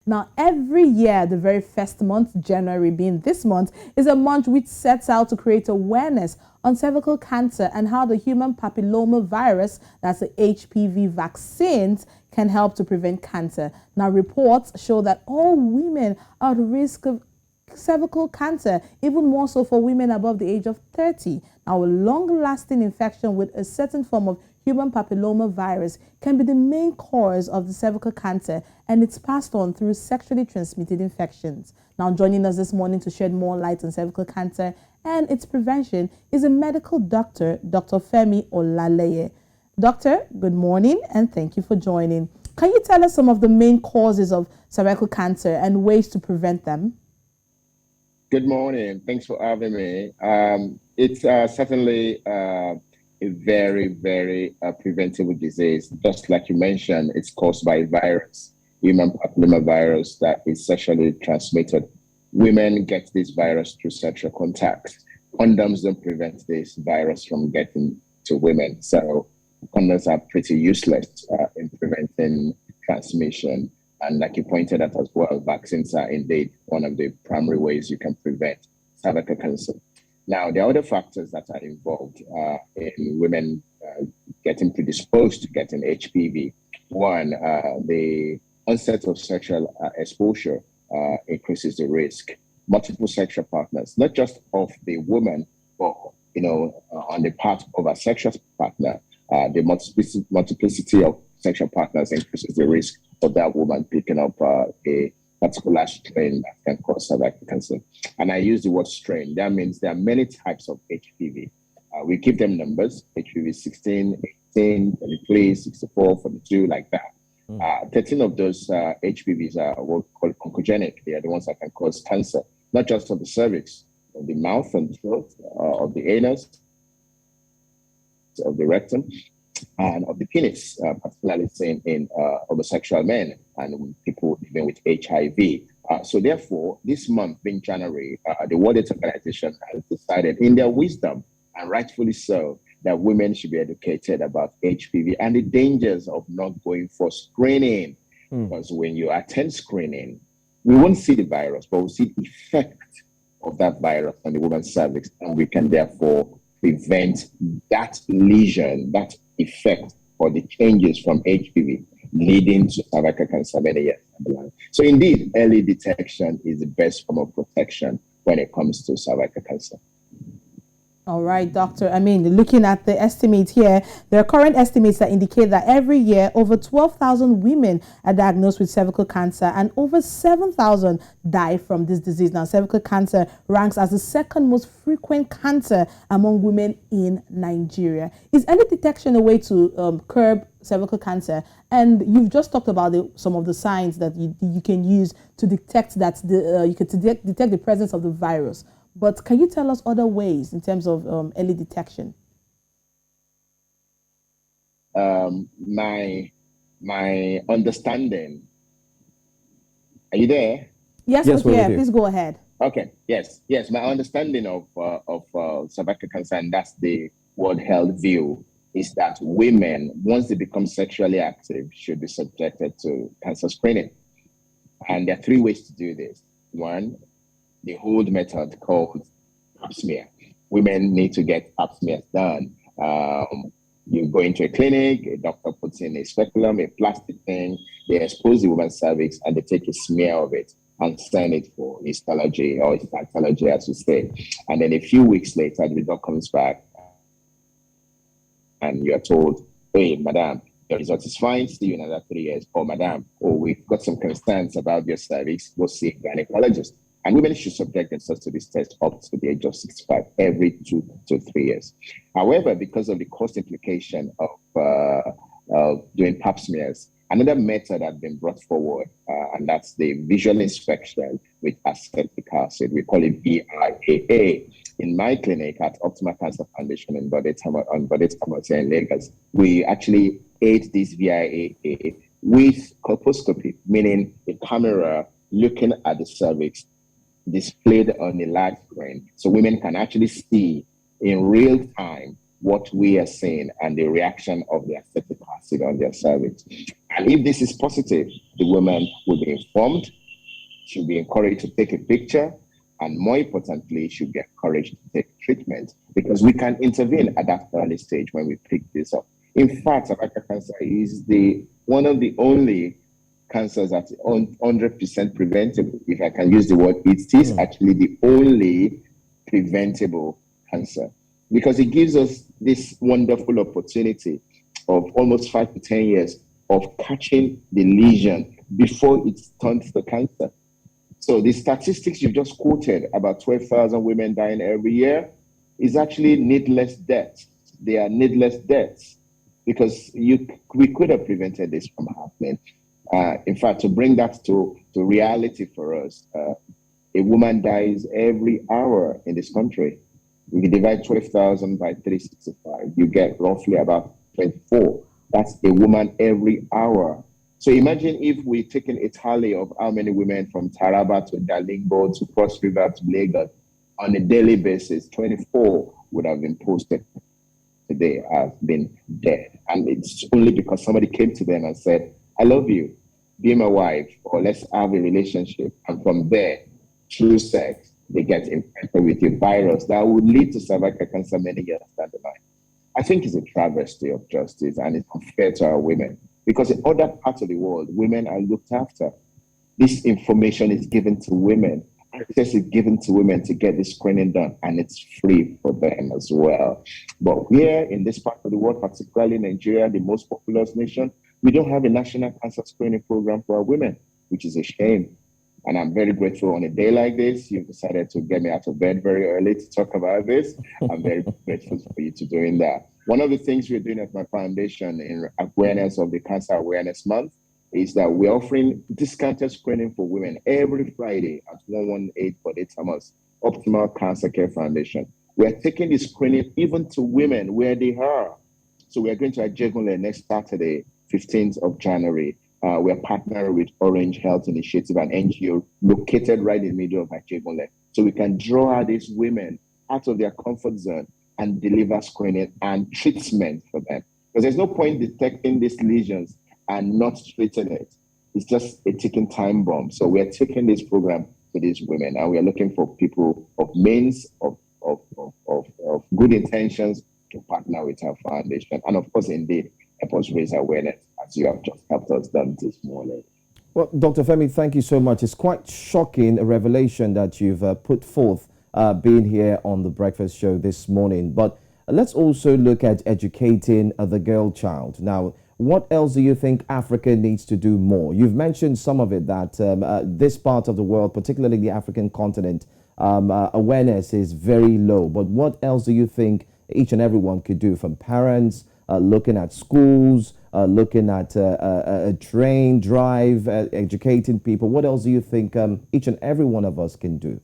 Now, every year, the very first month, January being this month, is a month which sets out to create awareness on cervical cancer and how the human papilloma virus, that's the HPV vaccines, can help to prevent cancer. Now, reports show that all women are at risk of cervical cancer, even more so for women above the age of 30. Now, a long-lasting infection with a certain form of human papilloma virus can be the main cause of the cervical cancer, and it's passed on through sexually transmitted infections. Now, joining us this morning to shed more light on cervical cancer and its prevention is a medical doctor, Dr. Femi Olaleye. Doctor, good morning, and thank you for joining. Can you tell us some of the main causes of cervical cancer and ways to prevent them? Good morning. Thanks for having me. It's certainly a very, very preventable disease. Just like you mentioned, it's caused by a virus, human papillomavirus, that is sexually transmitted. Women get this virus through sexual contact. Condoms don't prevent this virus from getting to women. So condoms are pretty useless in preventing transmission. And like you pointed out as well, vaccines are indeed one of the primary ways you can prevent cervical cancer. Now, there are other factors that are involved in women getting predisposed to getting HPV. One, the onset of sexual exposure increases the risk. Multiple sexual partners, not just of the woman, but on the part of a sexual partner, the multiplicity of sexual partners increases the risk of that woman picking up a particular strain that can cause cervical cancer. And I use the word strain. That means there are many types of HPV. We give them numbers, HPV 16, 18, 23, 64, 42, like that. 13 of those HPVs are what we call oncogenic. They are the ones that can cause cancer, not just of the cervix, of the mouth and throat, of the anus, of the rectum, and of the penis, particularly seen in homosexual men and people living with HIV. So therefore, this month, being January, the World Health Organization has decided in their wisdom, and rightfully so, that women should be educated about HPV and the dangers of not going for screening. Because when you attend screening, we won't see the virus, but we'll see the effect of that virus on the woman's cervix, and we can therefore prevent that lesion, that effect, or the changes from HPV leading to cervical cancer many years down the line. So indeed, early detection is the best form of protection when it comes to cervical cancer. All right, doctor. I mean, looking at the estimate here, there are current estimates that indicate that every year over 12,000 women are diagnosed with cervical cancer and over 7,000 die from this disease. Now, cervical cancer ranks as the second most frequent cancer among women in Nigeria. Is early detection a way to curb cervical cancer? And you've just talked about some of the signs that you can use to detect that you can detect the presence of the virus. But can you tell us other ways in terms of early detection? My understanding. Are you there? Yes, we're here. Please go ahead. Okay. Yes. My understanding of cervical cancer, and that's the World Health view, is that women, once they become sexually active, should be subjected to cancer screening. And there are three ways to do this. One, the old method called pap smear. Women need to get pap smears done. You go into a clinic, a doctor puts in a speculum, a plastic thing, they expose the woman's cervix, and they take a smear of it and send it for histology or histology, as we say. And then a few weeks later, the result comes back, and you're told, hey, madam, the result is fine, see you in another 3 years. Or madam, we've got some concerns about your cervix, go see a gynecologist. And women should subject themselves to this test up to the age of 65 every 2 to 3 years. However, because of the cost implication of doing pap smears, another method has been brought forward, and that's the visual inspection with acetic acid. We call it VIAA. In my clinic at Optimal Cancer Foundation in Bodetamatia in Lagos, we actually aid this VIAA with colposcopy, meaning the camera looking at the cervix displayed on a large screen, so women can actually see in real time what we are seeing and the reaction of the acetic acid on their cervix. And if this is positive, the woman will be informed, she'll be encouraged to take a picture, and more importantly, she'll be encouraged to take treatment because we can intervene at that early stage when we pick this up. In fact, cervical cancer is one of the only cancers that's 100% preventable. If I can use the word, it is actually the only preventable cancer because it gives us this wonderful opportunity of almost 5 to 10 years of catching the lesion before it turns to cancer. So the statistics you just quoted about 12,000 women dying every year is actually needless deaths. They are needless deaths because we could have prevented this from happening. In fact, to bring that to reality for us, a woman dies every hour in this country. We divide 12,000 by 365. You get roughly about 24. That's a woman every hour. So imagine if we taken a tally of how many women from Taraba to Dalingo to Cross River to Lagos on a daily basis, 24 would have been posted today have been dead. And it's only because somebody came to them and said, I love you, be my wife, or let's have a relationship. And from there, through sex, they get infected with a virus that would lead to cervical cancer many years down the line. I think it's a travesty of justice and it's unfair to our women because in other parts of the world, women are looked after. This information is given to women. Access is given to women to get this screening done and it's free for them as well. But here in this part of the world, particularly Nigeria, the most populous nation, we don't have a national cancer screening program for our women, which is a shame. And I'm very grateful on a day like this. You've decided to get me out of bed very early to talk about this. I'm very grateful for you to doing that. One of the things we're doing at my foundation in awareness of the Cancer Awareness Month is that we're offering discounted screening for women every Friday at 118 Bode Thomas Optimal Cancer Care Foundation. We're taking this screening even to women where they are. So we're going to Ajegunle next Saturday, 15th of January. We're partnering with Orange Health Initiative, an NGO located right in the middle of Ajegunle. So we can draw out these women out of their comfort zone and deliver screening and treatment for them. Because there's no point detecting these lesions and not treating it. It's just a ticking time bomb. So we're taking this program to these women and we're looking for people of means, of good intentions to partner with our foundation. And of course, indeed, help us raise awareness as you have just helped us done this morning. Well, Dr. Femi, thank you so much. It's quite shocking, a revelation that you've put forth being here on the breakfast show this morning. But let's also look at educating the girl child. Now, what else do you think Africa needs to do more? You've mentioned some of it, that this part of the world, particularly the African continent, awareness is very low. But what else do you think each and everyone could do, from parents, looking at schools, looking at a train drive, educating people? What else do you think each and every one of us can do?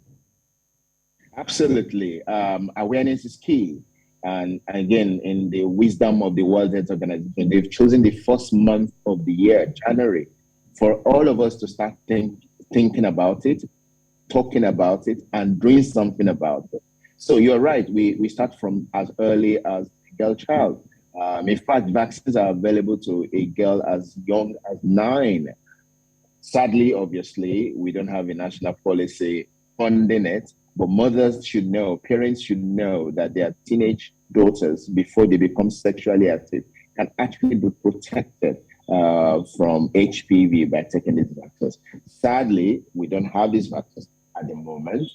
Absolutely. Awareness is key. And again, in the wisdom of the World Health Organization, they've chosen the first month of the year, January, for all of us to start thinking about it, talking about it, and doing something about it. So you're right. We start from as early as a girl child. In fact, vaccines are available to a girl as young as 9. Sadly, obviously, we don't have a national policy funding it, but mothers should know, parents should know that their teenage daughters, before they become sexually active, can actually be protected from HPV by taking these vaccines. Sadly, we don't have these vaccines at the moment.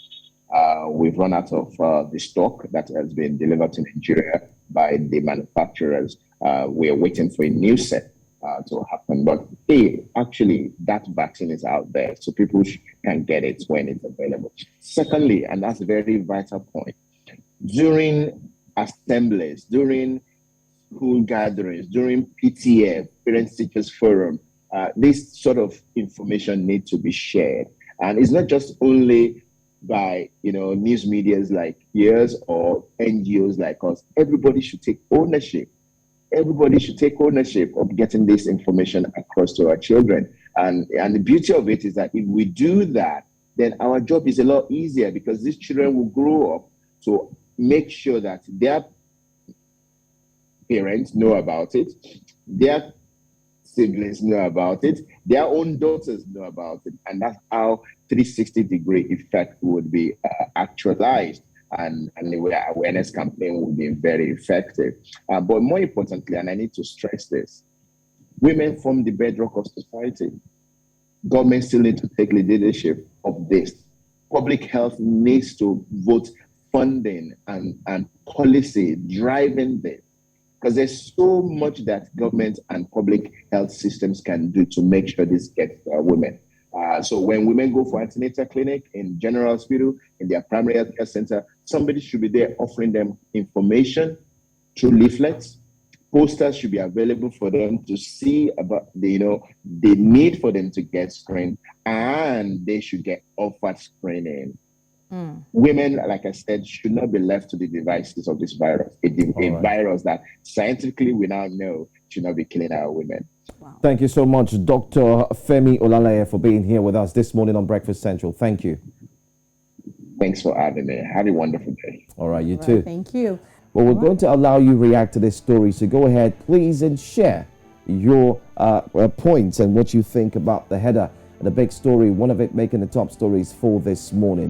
We've run out of the stock that has been delivered to Nigeria by the manufacturers. We're waiting for a new set to happen. But hey, actually, that vaccine is out there, so people can get it when it's available. Secondly, and that's a very vital point, during assemblies, during school gatherings, during PTF, Parents Teachers Forum, this sort of information needs to be shared. And it's not just only by news medias like yours or NGOs like us. Everybody should take ownership. Everybody should take ownership of getting this information across to our children. And the beauty of it is that if we do that, then our job is a lot easier, because these children will grow up to make sure that their parents know about it, their siblings know about it, their own daughters know about it, and that's how 360-degree effect would be actualized, and the awareness campaign would be very effective. But more importantly, and I need to stress this, women form the bedrock of society. Government still need to take leadership of this. Public health needs to vote funding and policy driving this, because there's so much that government and public health systems can do to make sure this gets women. So when women go for antenatal clinic in general hospital, in their primary health care center, somebody should be there offering them information through leaflets. Posters should be available for them to see about the need for them to get screened, and they should get offered screening. Women, like I said, should not be left to the devices of this virus. A virus that scientifically we now know should not be killing our women. Wow. Thank you so much, Dr. Femi Olaleye, for being here with us this morning on Breakfast Central. Thank you. Thanks for having me. Have a wonderful day. All right, you too. Thank you. Well, we're going to allow you react to this story, so go ahead, please, and share your points and what you think about the header and the big story, one of it making the top stories for this morning.